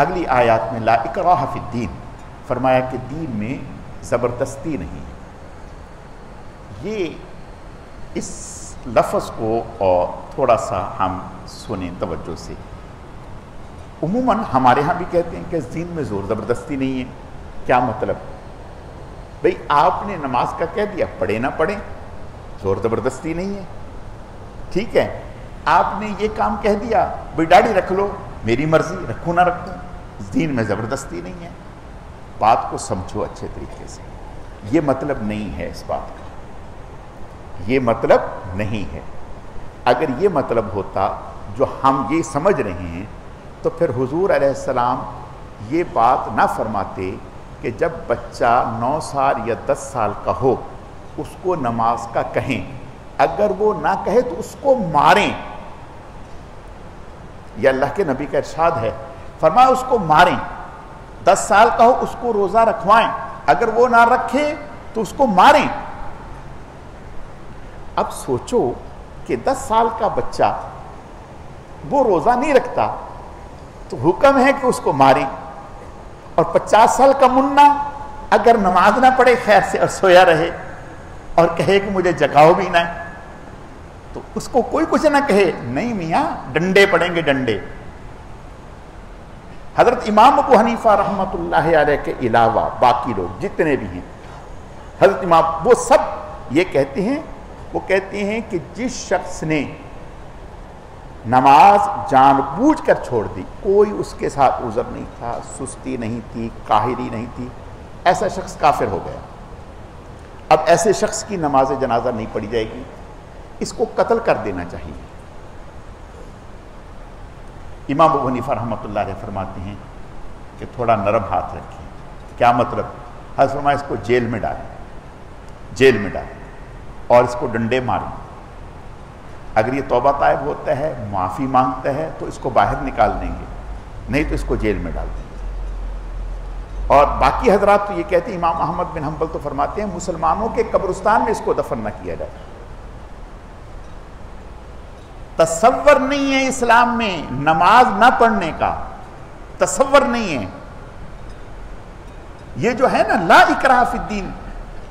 اگلی آیات میں لا اکراہ فی الدین فرمایا کہ دین میں زبردستی نہیں ہے. یہ اس لفظ کو اور تھوڑا سا ہم سنیں توجہ سے. عموماً ہمارے ہاں بھی کہتے ہیں کہ اس دین میں زور زبردستی نہیں ہے. کیا مطلب؟ بھئی آپ نے نماز کا کہہ دیا، پڑھے نہ پڑھیں، زور زبردستی نہیں ہے. ٹھیک ہے، آپ نے یہ کام کہہ دیا بھئی داڑھی رکھ لو، میری مرضی، رکھوں نہ رکھوں، اس دین میں زبردستی نہیں ہے. بات کو سمجھو اچھے طریقے سے. یہ مطلب نہیں ہے اس بات کا، یہ مطلب نہیں ہے. اگر یہ مطلب ہوتا جو ہم یہ سمجھ رہے ہیں تو پھر حضور علیہ السلام یہ بات نہ فرماتے کہ جب بچہ 9 سال یا 10 سال کا ہو اس کو نماز کا کہیں، اگر وہ نہ کہے تو اس کو ماریں. یہ اللہ کے نبی کا ارشاد ہے، فرمایا اس کو ماریں. 10 سال کا ہو اس کو روزہ رکھوائیں، اگر وہ نہ رکھے تو اس کو ماریں. اب سوچو کہ 10 سال کا بچہ وہ روزہ نہیں رکھتا تو حکم ہے کہ اس کو ماریں، اور 50 سال کا منا اگر نماز نہ پڑھے خیر سے اور سویا رہے اور کہے کہ مجھے جگاؤ بھی نہ، تو اس کو کوئی کچھ نہ کہے، نہیں میاں ڈنڈے پڑیں گے ڈنڈے. حضرت امام ابو حنیفہ رحمۃ اللہ علیہ کے علاوہ باقی لوگ جتنے بھی ہیں، حضرت امام وہ سب یہ کہتے ہیں کہ جس شخص نے نماز جان بوجھ کر چھوڑ دی، کوئی اس کے ساتھ عذر نہیں تھا، سستی نہیں تھی، کاہلی نہیں تھی، ایسا شخص کافر ہو گیا. اب ایسے شخص کی نماز جنازہ نہیں پڑھی جائے گی، اس کو قتل کر دینا چاہیے. امام ابو حنیفہ رحمۃ اللہ علیہ فرماتے ہیں کہ تھوڑا نرم ہاتھ رکھیں. کیا مطلب؟ حضرت فرمایا اس کو جیل میں ڈالیں اور اس کو ڈنڈے ماریں. اگر یہ توبہ طائب ہوتا ہے، معافی مانگتا ہے تو اس کو باہر نکال دیں گے، نہیں تو اس کو جیل میں ڈال دیں گے. اور باقی حضرات تو یہ کہتے ہیں، امام احمد بن حنبل تو فرماتے ہیں مسلمانوں کے قبرستان میں اس کو دفن نہ کیا جائے. تصور نہیں ہے اسلام میں نماز نہ پڑھنے کا، تصور نہیں ہے. یہ جو ہے نا لا اکراہ فی الدین،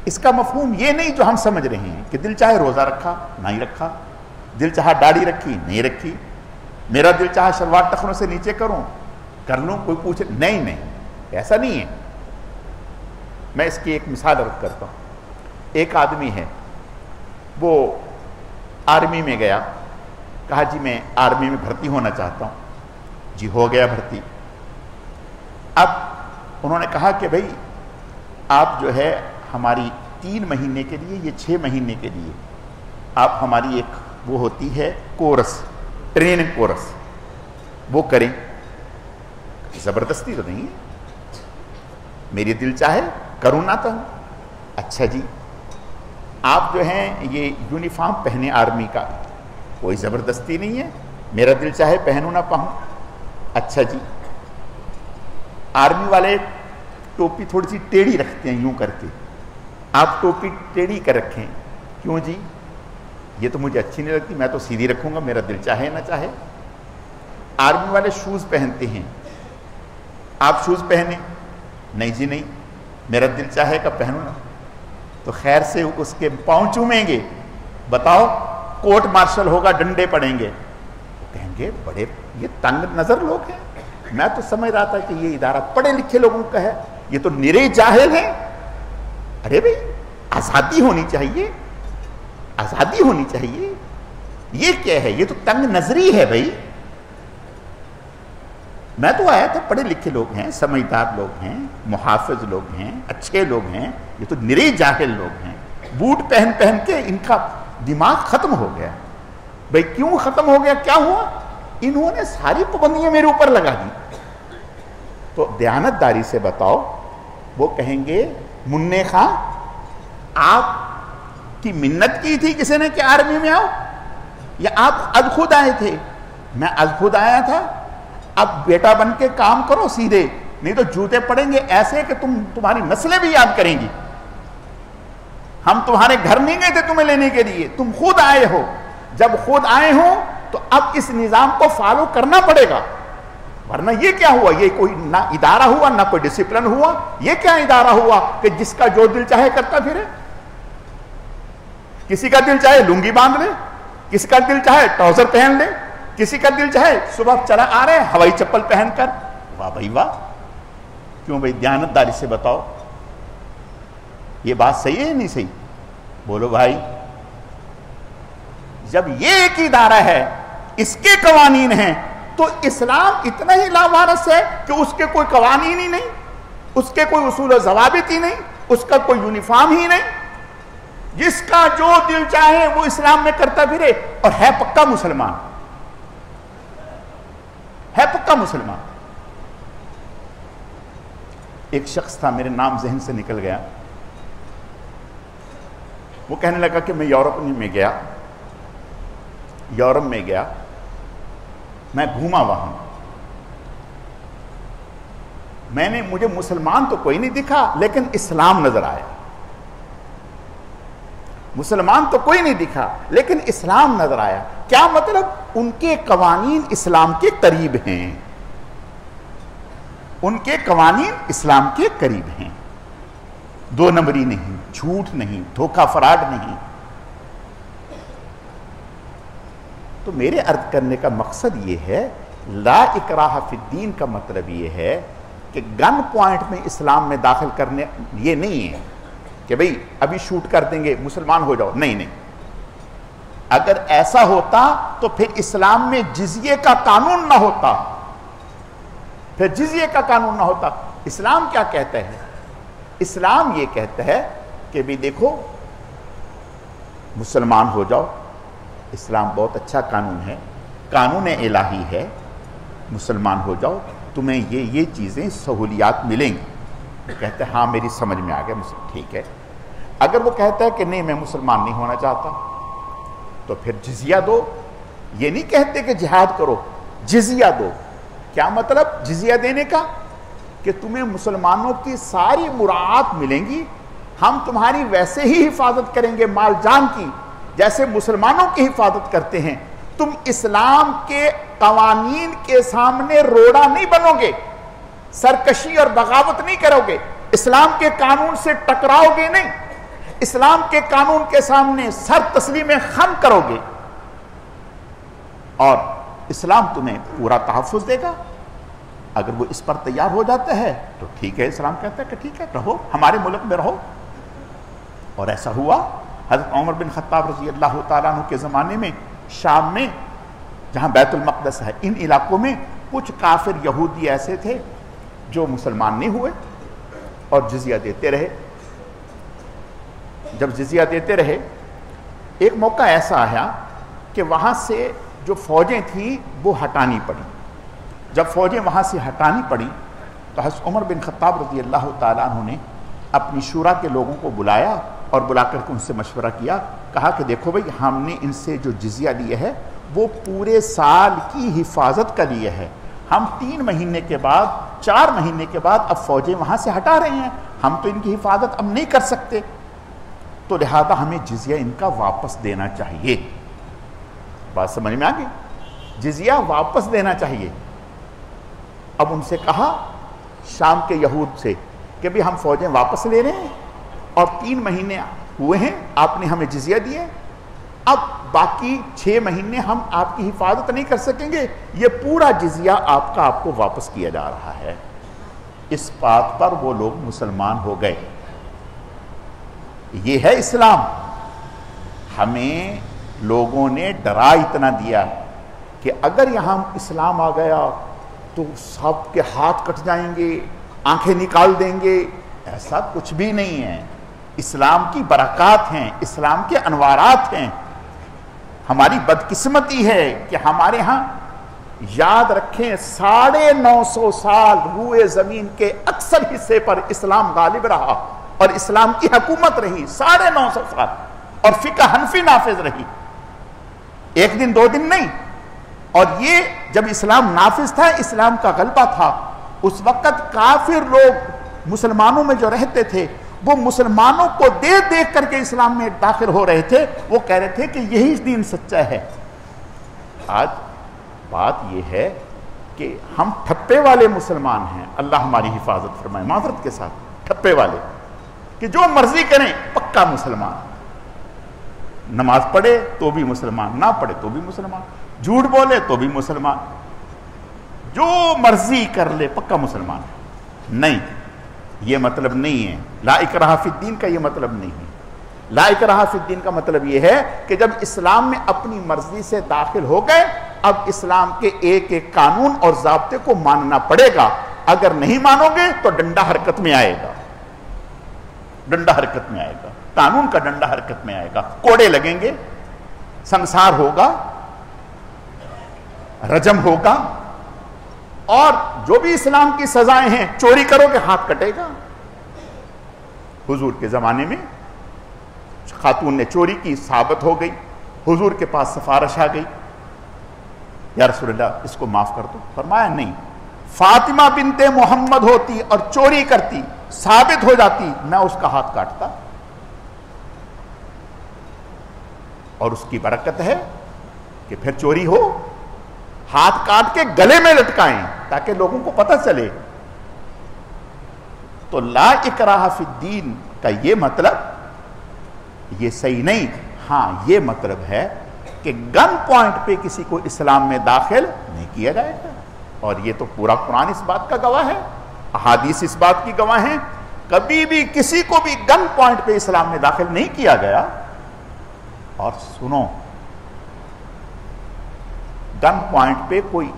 اس کا مفہوم یہ نہیں جو ہم سمجھ رہے ہیں کہ دل چاہے روزہ رکھا نہیں رکھا، دل چاہا داڑھی رکھی نہیں رکھی، میرا دل چاہا شلوار ٹخنوں سے نیچے کروں کر لوں، کوئی پوچھے نہیں، ایسا نہیں ہے. میں اس کی ایک مثال عرض کرتا ہوں. ایک آدمی ہے، وہ آرمی میں گیا، کہا جی میں آرمی میں بھرتی ہونا چاہتا ہوں. جی ہو گیا بھرتی. اب انہوں نے کہا کہ بھائی آپ جو ہے ہماری 3 مہینے کے لیے، یہ 6 مہینے کے لیے آپ ہماری ایک وہ ہوتی ہے کورس، ٹریننگ کورس، وہ کریں. زبردستی تو نہیں ہے، میری دل چاہے کروں نہ تو. اچھا جی آپ جو ہیں یہ یونیفارم پہنے آرمی کا، کوئی زبردستی نہیں ہے، میرا دل چاہے پہنوں نہ پہنوں. اچھا جی آرمی والے ٹوپی تھوڑی سی ٹیڑھی رکھتے ہیں یوں کر کے، آپ ٹوپی ٹیڑھی کر رکھیں. کیوں جی؟ یہ تو مجھے اچھی نہیں لگتی، میں تو سیدھی رکھوں گا، میرا دل چاہے نہ چاہے. آرمی والے شوز پہنتے ہیں، آپ شوز پہنے؟ نہیں جی نہیں، میرا دل چاہے کہ پہنوں نا. تو خیر سے اس کے پاؤں چومیں گے، بتاؤ کوٹ مارشل ہوگا، ڈنڈے پڑیں گے. کہیں گے بڑے یہ تنگ نظر لوگ ہیں، میں تو سمجھ رہا تھا کہ یہ ادارہ پڑھے لکھے لوگوں کا ہے، یہ تو نرے جاہل ہیں. ارے بھائی آزادی ہونی چاہیے، آزادی ہونی چاہیے. یہ کیا ہے؟ یہ تو تنگ نظری ہے بھائی. میں تو آیا تھا پڑھے لکھے لوگ ہیں، سمجھدار لوگ ہیں، محافظ لوگ ہیں، اچھے لوگ ہیں. یہ تو نرے جاہل لوگ ہیں، بوٹ پہن پہن کے ان کا دماغ ختم ہو گیا. بھائی کیوں ختم ہو گیا؟ کیا ہوا؟ انہوں نے ساری پابندیاں میرے اوپر لگا دی. تو دیانت داری سے بتاؤ، وہ کہیں گے منع خان آپ کی منت کی تھی کسی نے کہ آرمی میں آؤ، یا آپ از خود آئے تھے؟ میں از خود آیا تھا. اب بیٹا بن کے کام کرو سیدھے، نہیں تو جوتے پڑیں گے ایسے کہ تمہاری نسلیں بھی یاد کریں گی. ہم تمہارے گھر نہیں گئے تھے تمہیں لینے کے لیے، تم خود آئے ہو. جب خود آئے ہو تو اب اس نظام کو فالو کرنا پڑے گا. ورنہ یہ کیا ہوا؟ یہ کوئی نہ ادارہ ہوا، نہ کوئی ڈسپلن ہوا. یہ کیا ادارہ ہوا کہ جس کا جو دل چاہے کرتا پھرے؟ کسی کا دل چاہے لنگی باندھ لے، کسی کا دل چاہے ٹراؤزر پہن لے، کسی کا دل چاہے صبح چلا آ رہے ہیں ہوائی چپل پہن کر. واہ بھائی واہ! کیوں بھائی؟ دیانتداری سے بتاؤ یہ بات صحیح ہے یا نہیں صحیح؟ بولو بھائی. جب یہ ایک ادارہ ہے، اس کے قوانین ہیں، تو اسلام اتنا ہی لاوارث ہے کہ اس کے کوئی قوانین ہی نہیں، اس کے کوئی اصول و ضوابط ہی نہیں، اس کا کوئی یونیفارم ہی نہیں. جس کا جو دل چاہے وہ اسلام میں کرتا پھرے اور ہے پکا مسلمان، ہے پکا مسلمان. ایک شخص تھا، میرے نام ذہن سے نکل گیا، وہ کہنے لگا کہ میں یورپ میں گیا، میں گھوما وہاں، مجھے مسلمان تو کوئی نہیں دکھا لیکن اسلام نظر آیا. مسلمان تو کوئی نہیں دکھا لیکن اسلام نظر آیا. کیا مطلب؟ ان کے قوانین اسلام کے قریب ہیں، ان کے قوانین اسلام کے قریب ہیں. دو نمبری نہیں، جھوٹ نہیں، دھوکہ فراڈ نہیں. تو میرے عرض کرنے کا مقصد یہ ہے، لا اکراہ فی الدین کا مطلب یہ ہے کہ گن پوائنٹ میں اسلام میں داخل کرنے یہ نہیں ہے کہ بھئی ابھی شوٹ کر دیں گے مسلمان ہو جاؤ. نہیں. اگر ایسا ہوتا تو پھر اسلام میں جزیے کا قانون نہ ہوتا، اسلام کیا کہتا ہے؟ اسلام یہ کہتا ہے کہ بھی دیکھو مسلمان ہو جاؤ، اسلام بہت اچھا قانون ہے، قانون الہی ہے، مسلمان ہو جاؤ، تمہیں یہ چیزیں سہولیات ملیں گی. وہ کہتے ہیں ہاں میری سمجھ میں آ گیا، ٹھیک ہے. اگر وہ کہتا ہے کہ نہیں میں مسلمان نہیں ہونا چاہتا تو پھر جزیہ دو. یہ نہیں کہتے کہ جہاد کرو، جزیہ دو. کیا مطلب جزیہ دینے کا؟ کہ تمہیں مسلمانوں کی ساری مراعات ملیں گی، ہم تمہاری ویسے ہی حفاظت کریں گے مال جان کی جیسے مسلمانوں کی حفاظت کرتے ہیں. تم اسلام کے قوانین کے سامنے روڑا نہیں بنو گے، سرکشی اور بغاوت نہیں کرو گے، اسلام کے قانون سے ٹکراؤ گے نہیں، اسلام کے قانون کے سامنے سر تسلیم خم کرو گے، اور اسلام تمہیں پورا تحفظ دے گا. اگر وہ اس پر تیار ہو جاتا ہے تو ٹھیک ہے، اسلام کہتا ہے کہ ٹھیک ہے رہو، ہمارے ملک میں رہو. اور ایسا ہوا. حضرت عمر بن خطاب رضی اللہ تعالیٰ عنہ کے زمانے میں شام میں جہاں بیت المقدس ہے، ان علاقوں میں کچھ کافر یہودی ایسے تھے جو مسلمان نہیں ہوئے اور جزیہ دیتے رہے. جب جزیہ دیتے رہے، ایک موقع ایسا آیا کہ وہاں سے جو فوجیں تھیں وہ ہٹانی پڑی. جب فوجیں وہاں سے ہٹانی پڑی تو حضرت عمر بن خطاب رضی اللہ تعالیٰ عنہ نے اپنی شورا کے لوگوں کو بلایا اور بلا کر کے ان سے مشورہ کیا. کہا کہ دیکھو بھئی ہم نے ان سے جو جزیہ لیے ہے وہ پورے سال کی حفاظت کا لیے ہے، ہم 3 مہینے کے بعد 4 مہینے کے بعد اب فوجیں وہاں سے ہٹا رہے ہیں، ہم تو ان کی حفاظت اب نہیں کر سکتے، تو لہذا ہمیں جزیہ ان کا واپس دینا چاہیے. بات سمجھ میں آ گئی؟ جزیہ واپس دینا چاہیے. اب ان سے کہا شام کے یہود سے کہ بھی ہم فوجیں واپس لے رہے ہیں اور 3 مہینے ہوئے ہیں آپ نے ہمیں جزیہ دیے، اب باقی 6 مہینے ہم آپ کی حفاظت نہیں کر سکیں گے، یہ پورا جزیہ آپ کو واپس کیا جا رہا ہے. اس بات پر وہ لوگ مسلمان ہو گئے. یہ ہے اسلام. ہمیں لوگوں نے ڈرا اتنا دیا کہ اگر یہاں اسلام آ گیا تو سب کے ہاتھ کٹ جائیں گے، آنکھیں نکال دیں گے. ایسا کچھ بھی نہیں ہے. اسلام کی برکات ہیں، اسلام کے انوارات ہیں. ہماری بدقسمتی ہے کہ ہمارے ہاں، یاد رکھیں 950 سال روئے زمین کے اکثر حصے پر اسلام غالب رہا اور اسلام کی حکومت رہی 950 سال، اور فقہ حنفی نافذ رہی، 1 دن 2 دن نہیں. اور یہ جب اسلام نافذ تھا، اسلام کا غلبہ تھا، اس وقت کافر لوگ مسلمانوں میں جو رہتے تھے وہ مسلمانوں کو دیکھ کر کے اسلام میں داخل ہو رہے تھے. وہ کہہ رہے تھے کہ یہی دین سچا ہے. آج بات یہ ہے کہ ہم ٹھپے والے مسلمان ہیں، اللہ ہماری حفاظت فرمائے، معذرت کے ساتھ ٹھپے والے، کہ جو مرضی کریں پکا مسلمان، نماز پڑھے تو بھی مسلمان، نہ پڑھے تو بھی مسلمان، جھوٹ بولے تو بھی مسلمان، جو مرضی کر لے پکا مسلمان ہے۔ نہیں، یہ مطلب نہیں ہے، لا اکراہ فی الدین کا یہ مطلب نہیں ہے۔ لا اکراہ فی الدین کا مطلب یہ ہے کہ جب اسلام میں اپنی مرضی سے داخل ہو گئے، اب اسلام کے ایک ایک قانون اور ضابطے کو ماننا پڑے گا، اگر نہیں مانو گے تو ڈنڈا حرکت میں آئے گا، ڈنڈا حرکت میں آئے گا، قانون کا ڈنڈا حرکت میں آئے گا، کوڑے لگیں گے، سنسار ہوگا، رجم ہوگا، اور جو بھی اسلام کی سزائیں ہیں، چوری کرو گے ہاتھ کٹے گا۔ حضور کے زمانے میں خاتون نے چوری کی، ثابت ہو گئی، حضور کے پاس سفارش آ گئی، یا رسول اللہ اس کو معاف کر دو۔ فرمایا نہیں، فاطمہ بنت محمد ہوتی اور چوری کرتی، ثابت ہو جاتی، میں اس کا ہاتھ کاٹتا، اور اس کی برکت ہے کہ پھر چوری ہو ہاتھ کاٹ کے گلے میں لٹکائیں تاکہ لوگوں کو پتہ چلے۔ تو لا اکراہ فی الدین کا یہ مطلب یہ صحیح نہیں۔ ہاں یہ مطلب ہے کہ گن پوائنٹ پہ کسی کو اسلام میں داخل نہیں کیا جائے گا، اور یہ تو پورا قرآن اس بات کا گواہ ہے، احادیث اس بات کی گواہ ہیں، کبھی بھی کسی کو بھی گن پوائنٹ پہ اسلام میں داخل نہیں کیا گیا۔ اور سنو، گن پوائنٹ پہ کوئی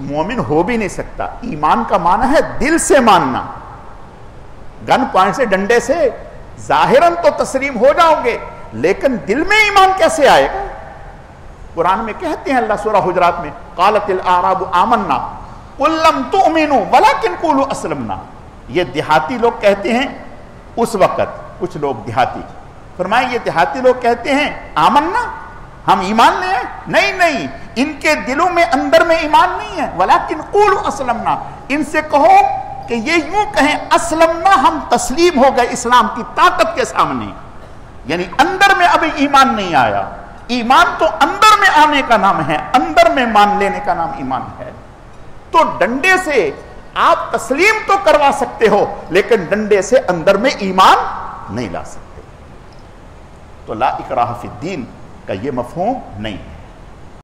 مومن ہو بھی نہیں سکتا۔ ایمان کا معنی ہے دل سے ماننا، گن پوائنٹ سے، ڈنڈے سے ظاہراً تو تسلیم ہو جاؤ گے، لیکن دل میں ایمان کیسے آئے گا؟ قرآن میں کہتے ہیں اللہ سورہ حجرات میں، قالت الاعراب آمنا قل لم تؤمنوا ولکن قولوا اسلمنا۔ یہ دیہاتی لوگ کہتے ہیں اس وقت، کچھ لوگ دیہاتی، فرمائے یہ دیہاتی لوگ کہتے ہیں آمنا، ہم ایمان لے آئے، نہیں، ان کے دلوں میں اندر میں ایمان نہیں ہے، ولکن قولوا اسلمنا، ان سے کہو کہ یہ یوں کہیں اسلمنا، ہم تسلیم ہو گئے اسلام کی طاقت کے سامنے، یعنی اندر میں ابھی ایمان نہیں آیا۔ ایمان تو اندر میں آنے کا نام ہے، اندر میں مان لینے کا نام ایمان ہے۔ تو ڈنڈے سے آپ تسلیم تو کروا سکتے ہو، لیکن ڈنڈے سے اندر میں ایمان نہیں لا سکتے۔ تو لا اکراہ فی الدین کا یہ مفہوم نہیں ہے۔